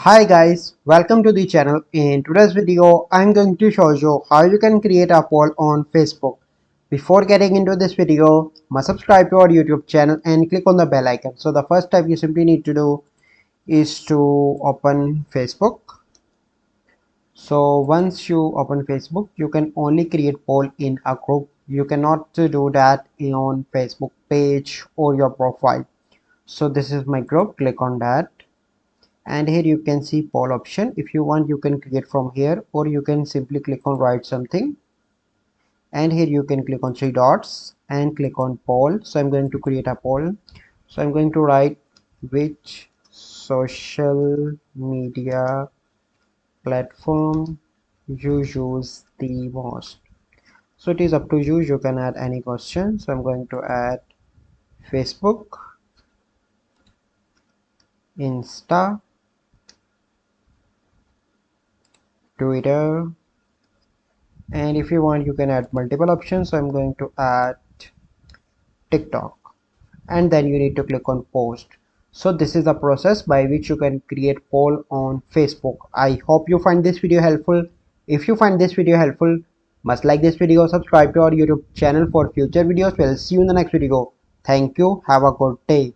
Hi guys, welcome to the channel. In today's video, I'm going to show you how you can create a poll on Facebook. Before getting into this video, must subscribe to our YouTube channel and click on the bell icon. So the first step you simply need to do is to open Facebook. So once you open Facebook, you can only create poll in a group. You cannot do that on Facebook page or your profile. So this is my group, click on that. And here you can see poll option. If you want, you can create from here, or you can simply click on write something, and here you can click on three dots and click on poll. So I'm going to create a poll. So I'm going to write which social media platform you use the most. So it is up to you, you can add any question. So I'm going to add Facebook, Insta, Twitter, and if you want you can add multiple options. So I'm going to add TikTok, and then you need to click on post. So this is the process by which you can create poll on Facebook. I hope you find this video helpful. If you find this video helpful, must like this video, subscribe to our YouTube channel for future videos. We'll see you in the next video. Thank you, have a good day.